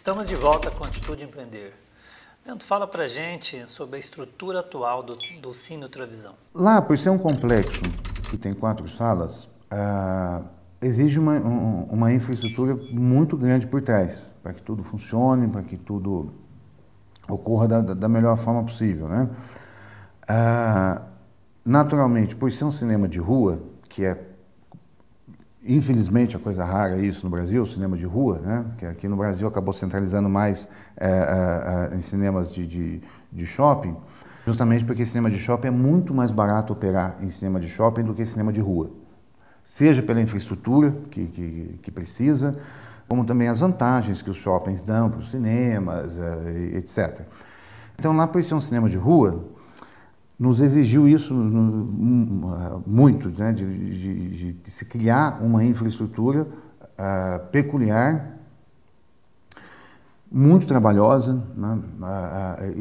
Estamos de volta com Atitude Empreender. Bento, fala pra gente sobre a estrutura atual do Cine Ultravisão. Lá, por ser um complexo que tem 4 salas, exige uma infraestrutura muito grande por trás, para que tudo funcione, para que tudo ocorra da melhor forma possível, né? Naturalmente, por ser um cinema de rua, que é, infelizmente, a coisa rara isso no Brasil, o cinema de rua, né? Que aqui no Brasil acabou centralizando mais em cinemas de shopping, justamente porque cinema de shopping é muito mais barato operar em cinema de shopping do que cinema de rua. Seja pela infraestrutura que precisa, como também as vantagens que os shoppings dão para os cinemas, etc. Então, lá por ser um cinema de rua, nos exigiu isso muito, né, de se criar uma infraestrutura peculiar, muito trabalhosa, né,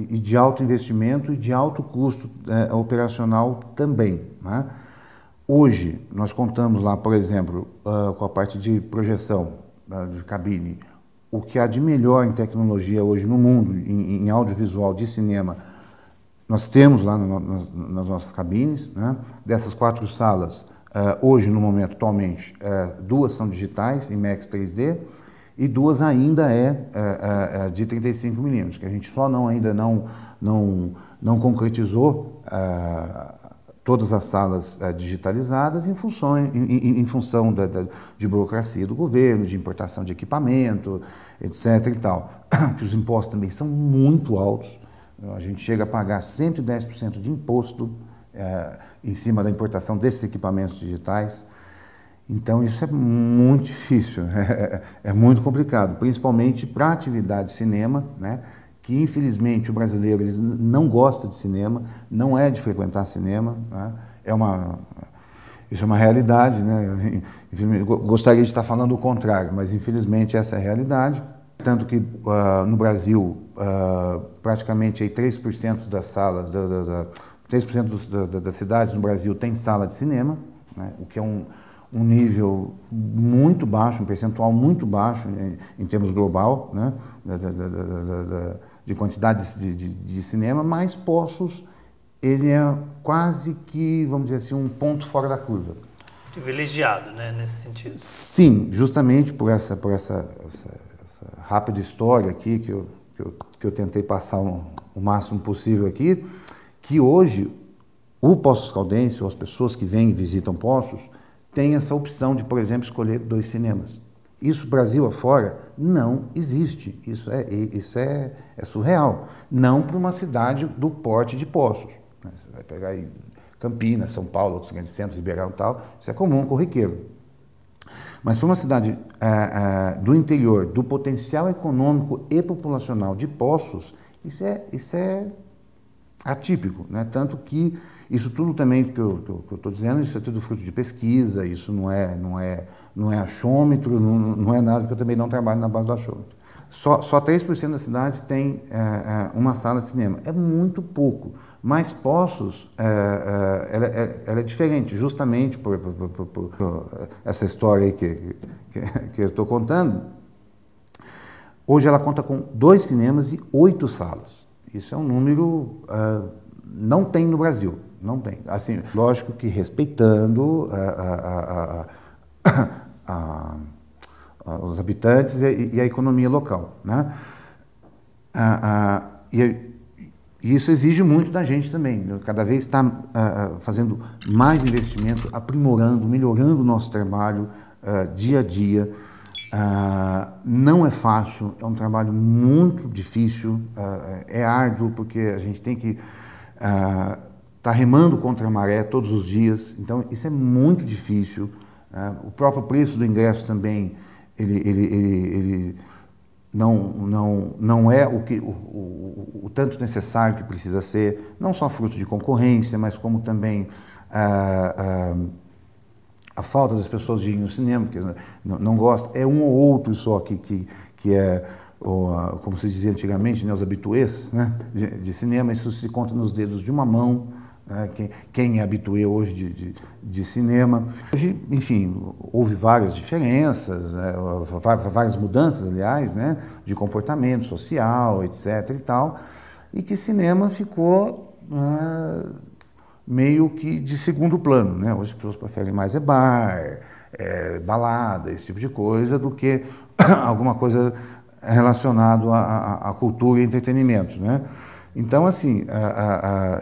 e de alto investimento e de alto custo operacional também, né. Hoje, nós contamos lá, por exemplo, com a parte de projeção de cabine, o que há de melhor em tecnologia hoje no mundo, em audiovisual de cinema, nós temos lá nas nossas cabines, né? Dessas 4 salas, hoje, no momento, atualmente, 2 são digitais, em Max 3D, e 2 ainda de 35mm, que a gente só ainda não concretizou todas as salas digitalizadas em função de burocracia do governo, de importação de equipamento, etc. e tal, que os impostos também são muito altos. A gente chega a pagar 110% de imposto em cima da importação desses equipamentos digitais. Então, isso é muito difícil, é muito complicado, principalmente para a atividade de cinema, né? Que, infelizmente, o brasileiro não gosta de cinema, não é de frequentar cinema, né? Isso é uma realidade, né? Gostaria de estar falando o contrário, mas, infelizmente, essa é a realidade. Tanto que no Brasil, praticamente aí 3% das salas, 3% das cidades no Brasil tem sala de cinema, né? O que é um nível muito baixo, um percentual muito baixo em termos global, né? De quantidades de cinema, mas Poços, ele é quase que, vamos dizer assim, um ponto fora da curva. Privilegiado, né, nesse sentido. Sim, justamente por essa rápida história aqui que eu tentei passar o máximo possível aqui, que hoje o Poços Caldense, ou as pessoas que vêm e visitam Poços, têm essa opção de, por exemplo, escolher 2 cinemas. Isso, Brasil afora, não existe. Isso é surreal. Não para uma cidade do porte de Poços. Você vai pegar aí Campinas, São Paulo, outros grandes centros, Ribeirão e tal, isso é comum, corriqueiro. Mas para uma cidade do interior, do potencial econômico e populacional de Poços, isso é atípico, né? Tanto que isso tudo também que eu estou dizendo, isso é tudo fruto de pesquisa, isso não é achômetro, não é nada, porque eu também não trabalho na base do achômetro. Só 3% das cidades têm uma sala de cinema. É muito pouco, mas Poços, ela é diferente, justamente por essa história aí que eu estou contando. Hoje ela conta com 2 cinemas e 8 salas. Isso é um número, não tem no Brasil, não tem. Assim, lógico que respeitando os habitantes e a economia local, né? E isso exige muito da gente também, né? Cada vez está fazendo mais investimento, aprimorando, melhorando o nosso trabalho dia a dia. Não é fácil, é um trabalho muito difícil, é árduo, porque a gente tem que estar remando contra a maré todos os dias, então isso é muito difícil. O próprio preço do ingresso também, ele não é o tanto necessário que precisa ser, não só fruto de concorrência, mas como também a falta das pessoas de ir no cinema, porque não gostam, é um ou outro só que é, como se dizia antigamente, né, os habituês, né, de cinema, isso se conta nos dedos de uma mão, né? Quem é habituê hoje de cinema. Hoje, enfim, houve várias diferenças, várias mudanças, aliás, né? De comportamento social, etc. e tal, e que cinema ficou meio que de segundo plano, né? Hoje as pessoas preferem mais bar, balada, esse tipo de coisa, do que alguma coisa relacionado à cultura e entretenimento, né? Então, assim,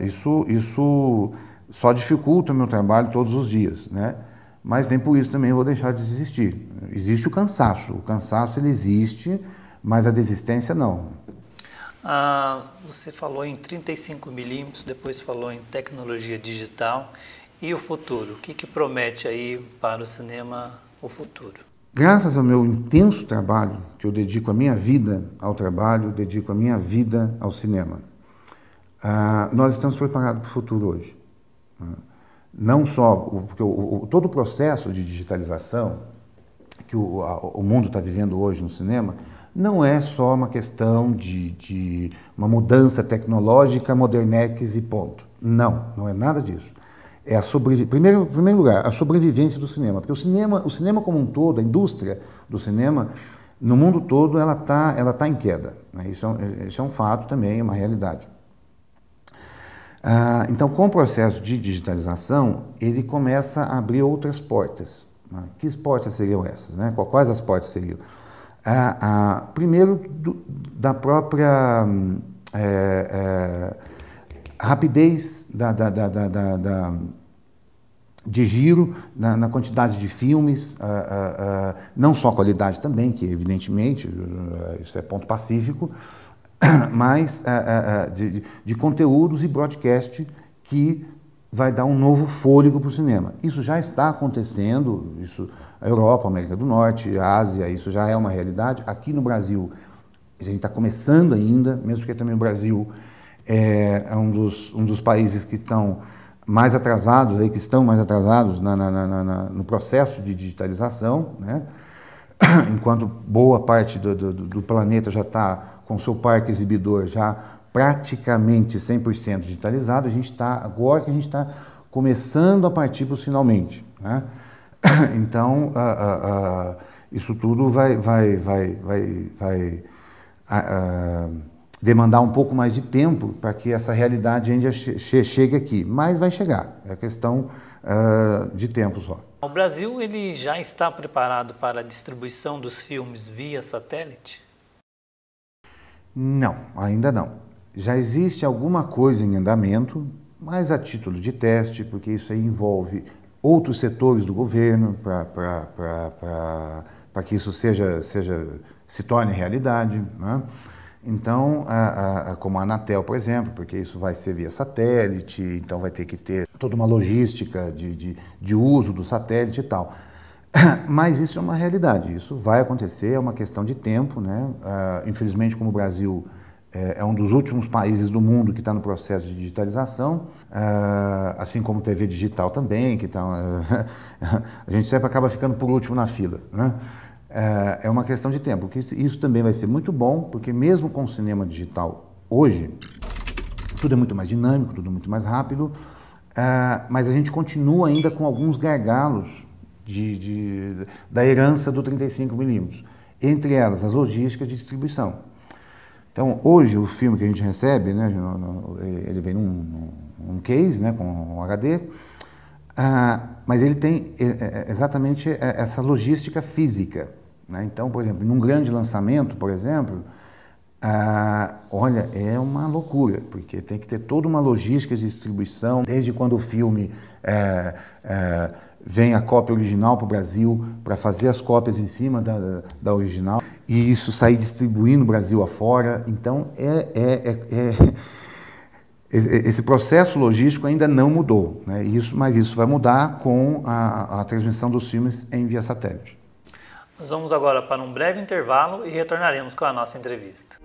isso só dificulta o meu trabalho todos os dias, né? Mas nem por isso também eu vou deixar de existir. Existe o cansaço ele existe, mas a desistência não. Você falou em 35 milímetros, depois falou em tecnologia digital. E o futuro? O que promete aí para o cinema o futuro? Graças ao meu intenso trabalho, que eu dedico a minha vida ao trabalho, dedico a minha vida ao cinema, nós estamos preparados para o futuro hoje. Não só porque todo o processo de digitalização que o mundo está vivendo hoje no cinema não é só uma questão de uma mudança tecnológica, modernex e ponto. Não é nada disso. É em primeiro lugar, a sobrevivência do cinema. Porque o cinema como um todo, a indústria do cinema, no mundo todo, ela tá em queda, né? Isso é um fato também, é uma realidade. Então, com o processo de digitalização, ele começa a abrir outras portas. Né? Que portas seriam essas? Né? Quais as portas seriam? Primeiro, da própria rapidez de giro na quantidade de filmes, não só a qualidade também, que evidentemente isso é ponto pacífico, mas de conteúdos e broadcast que vai dar um novo fôlego para o cinema. Isso já está acontecendo, a Europa, a América do Norte, a Ásia, isso já é uma realidade. Aqui no Brasil, a gente está começando ainda, mesmo porque também o Brasil é um dos países que estão mais atrasados, no processo de digitalização, né? Enquanto boa parte do planeta já está com seu parque exibidor já praticamente 100% digitalizado, agora que a gente está começando a partir para os finalmente, né? Então, isso tudo vai demandar um pouco mais de tempo para que essa realidade ainda chegue aqui, mas vai chegar, é questão de tempo só. O Brasil ele já está preparado para a distribuição dos filmes via satélite? Não, ainda não. Já existe alguma coisa em andamento, mas a título de teste, porque isso aí envolve outros setores do governo para que isso se torne realidade, né? Então, como a Anatel, por exemplo, porque isso vai ser via satélite, então vai ter que ter toda uma logística de uso do satélite e tal. Mas isso é uma realidade, isso vai acontecer, é uma questão de tempo, né? Infelizmente, como o Brasil é um dos últimos países do mundo que está no processo de digitalização, assim como TV digital também, a gente sempre acaba ficando por último na fila, né? É uma questão de tempo, porque isso também vai ser muito bom, porque mesmo com o cinema digital hoje, tudo é muito mais dinâmico, tudo é muito mais rápido, mas a gente continua ainda com alguns gargalos da herança do 35mm, entre elas as logísticas de distribuição. Então, hoje o filme que a gente recebe, né, ele vem num case, né, com um HD, mas ele tem exatamente essa logística física, né? Então, por exemplo, num grande lançamento, por exemplo, olha, é uma loucura, porque tem que ter toda uma logística de distribuição, desde quando o filme vem a cópia original para o Brasil, para fazer as cópias em cima da original, e isso sair distribuindo no Brasil afora. Então, esse processo logístico ainda não mudou, né? Mas isso vai mudar com a transmissão dos filmes em via satélite. Nós vamos agora para um breve intervalo e retornaremos com a nossa entrevista.